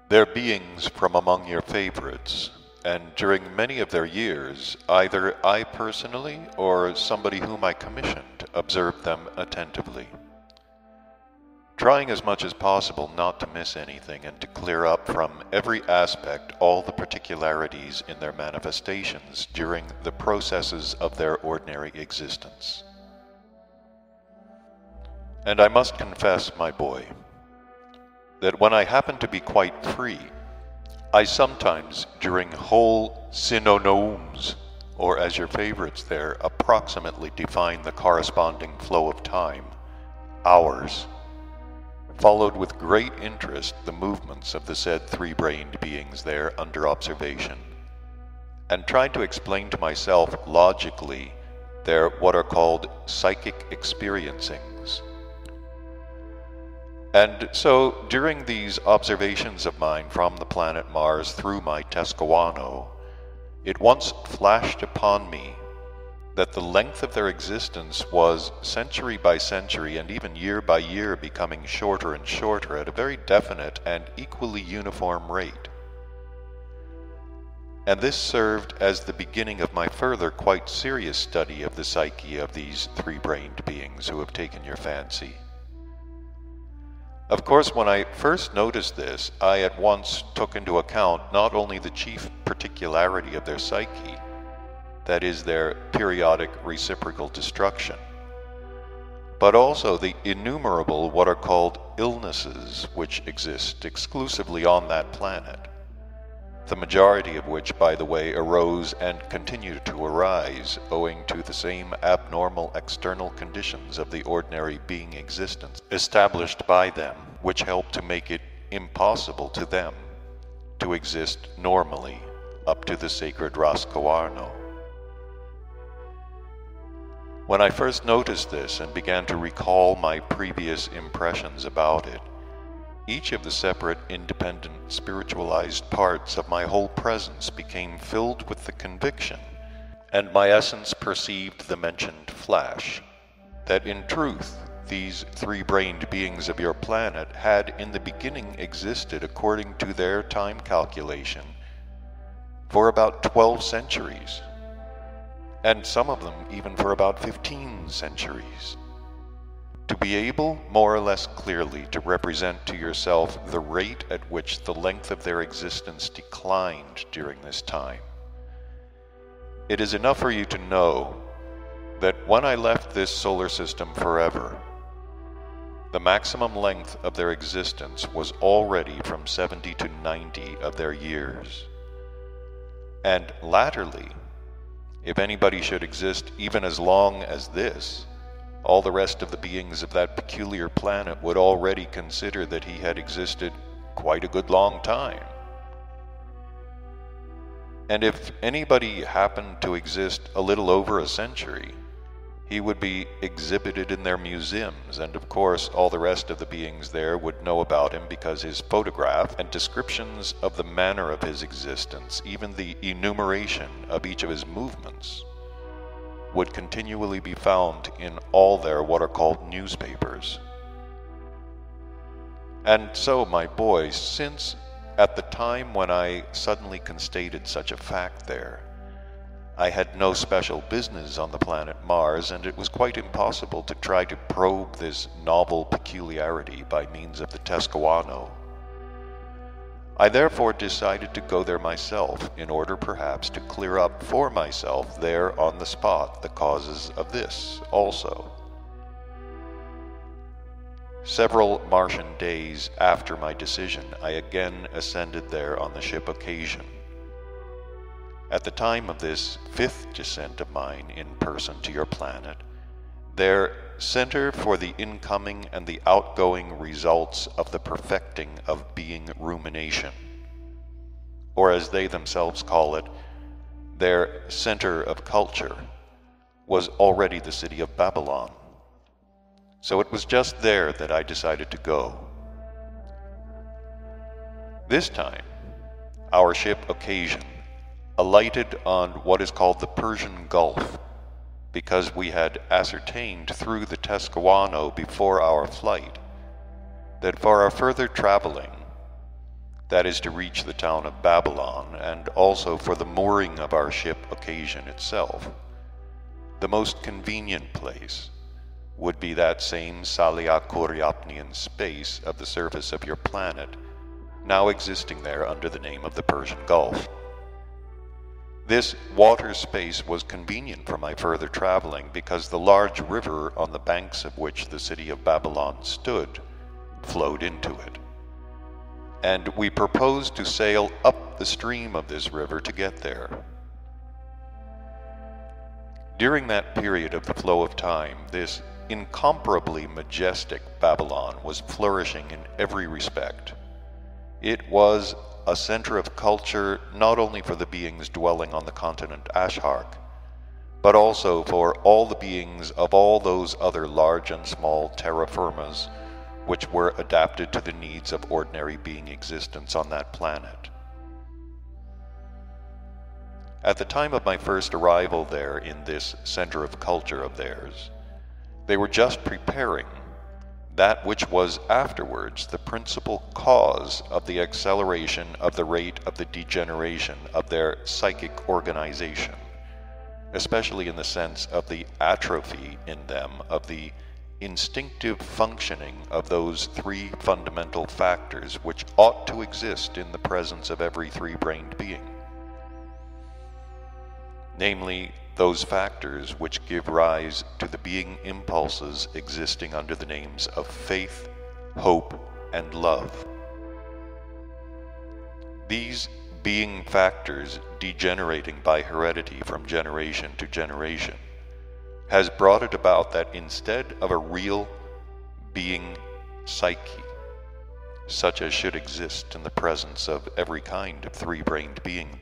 They're beings from among your favorites, and during many of their years, either I personally or somebody whom I commissioned observed them attentively, trying as much as possible not to miss anything and to clear up from every aspect all the particularities in their manifestations during the processes of their ordinary existence. And I must confess, my boy, that when I happen to be quite free, I sometimes, during whole synonyms, or as your favorites there approximately define the corresponding flow of time, hours, followed with great interest the movements of the said three-brained beings there under observation, and tried to explain to myself logically their what are called psychic experiencings. And so, during these observations of mine from the planet Mars through my Tescahuano, it once flashed upon me that the length of their existence was century by century and even year by year becoming shorter and shorter at a very definite and equally uniform rate. And this served as the beginning of my further quite serious study of the psyche of these three-brained beings who have taken your fancy. Of course, when I first noticed this, I at once took into account not only the chief particularity of their psyche, that is, their periodic reciprocal destruction, but also the innumerable what are called illnesses which exist exclusively on that planet, the majority of which, by the way, arose and continue to arise owing to the same abnormal external conditions of the ordinary being existence established by them, which help to make it impossible to them to exist normally up to the sacred Rascahuarno. When I first noticed this and began to recall my previous impressions about it, each of the separate, independent, spiritualized parts of my whole presence became filled with the conviction, and my essence perceived the mentioned flash, that in truth these three-brained beings of your planet had in the beginning existed according to their time calculation for about 12 centuries, and some of them even for about 15 centuries. To be able, more or less clearly, to represent to yourself the rate at which the length of their existence declined during this time, it is enough for you to know that when I left this solar system forever, the maximum length of their existence was already from 70 to 90 of their years. And latterly, if anybody should exist even as long as this, all the rest of the beings of that peculiar planet would already consider that he had existed quite a good long time. And if anybody happened to exist a little over a century, he would be exhibited in their museums, and of course all the rest of the beings there would know about him because his photograph and descriptions of the manner of his existence, even the enumeration of each of his movements, would continually be found in all their what are called newspapers. And so, my boy, since at the time when I suddenly constated such a fact there, I had no special business on the planet Mars, and it was quite impossible to try to probe this novel peculiarity by means of the Tescahuano, I therefore decided to go there myself, in order perhaps to clear up for myself there on the spot the causes of this also. Several Martian days after my decision, I again ascended there on the ship Occasion. At the time of this fifth descent of mine in person to your planet, their Center for the Incoming and the Outgoing Results of the Perfecting of Being Rumination, or as they themselves call it, their Center of Culture, was already the city of Babylon. So it was just there that I decided to go. This time, our ship Occasion alighted on what is called the Persian Gulf, because we had ascertained through the Tescahuano before our flight that for our further traveling, that is to reach the town of Babylon, and also for the mooring of our ship occasion itself, the most convenient place would be that same Salyakuryapnian space of the surface of your planet, now existing there under the name of the Persian Gulf. This water space was convenient for my further traveling because the large river on the banks of which the city of Babylon stood flowed into it. And we proposed to sail up the stream of this river to get there. During that period of the flow of time, this incomparably majestic Babylon was flourishing in every respect. It was a center of culture not only for the beings dwelling on the continent Ashark, but also for all the beings of all those other large and small terra firmas which were adapted to the needs of ordinary being existence on that planet. At the time of my first arrival there in this center of culture of theirs, they were just preparing that which was afterwards the principal cause of the acceleration of the rate of the degeneration of their psychic organization, especially in the sense of the atrophy in them of the instinctive functioning of those three fundamental factors which ought to exist in the presence of every three-brained being. Namely, those factors which give rise to the being impulses existing under the names of faith, hope, and love. These being factors degenerating by heredity from generation to generation has brought it about that instead of a real being psyche, such as should exist in the presence of every kind of three-brained being,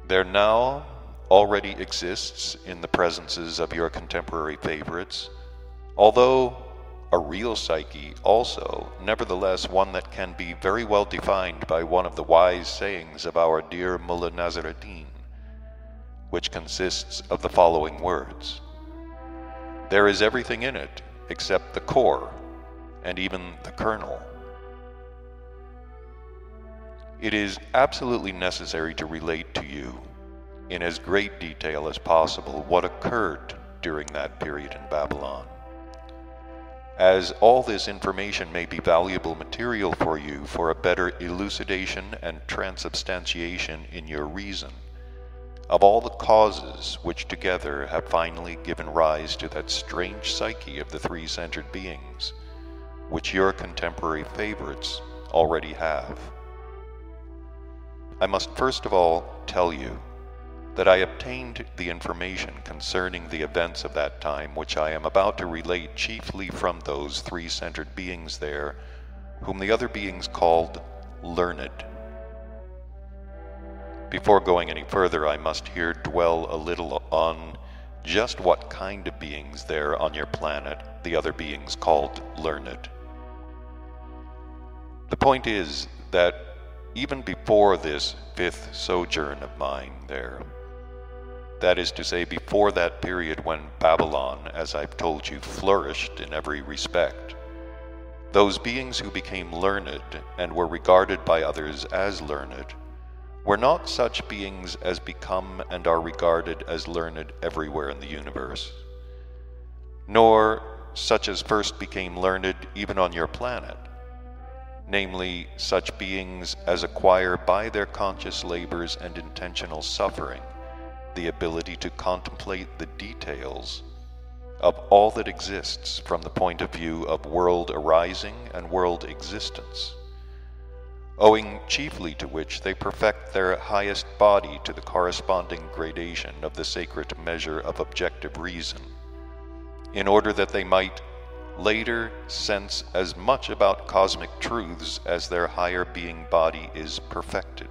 there now already exists in the presences of your contemporary favorites, although a real psyche also, nevertheless one that can be very well defined by one of the wise sayings of our dear Mullah Nasruddin, which consists of the following words: "There is everything in it except the core and even the kernel." It is absolutely necessary to relate to you in as great detail as possible what occurred during that period in Babylon, as all this information may be valuable material for you for a better elucidation and transubstantiation in your reason of all the causes which together have finally given rise to that strange psyche of the three-centered beings, which your contemporary favorites already have. I must first of all tell you that I obtained the information concerning the events of that time which I am about to relate chiefly from those three-centered beings there, whom the other beings called learned. Before going any further, I must here dwell a little on just what kind of beings there on your planet the other beings called learned. The point is that even before this fifth sojourn of mine there, that is to say, before that period when Babylon, as I've told you, flourished in every respect, those beings who became learned and were regarded by others as learned were not such beings as become and are regarded as learned everywhere in the universe, nor such as first became learned even on your planet, namely such beings as acquire by their conscious labors and intentional suffering the ability to contemplate the details of all that exists from the point of view of world arising and world existence, owing chiefly to which they perfect their highest body to the corresponding gradation of the sacred measure of objective reason, in order that they might later sense as much about cosmic truths as their higher being body is perfected.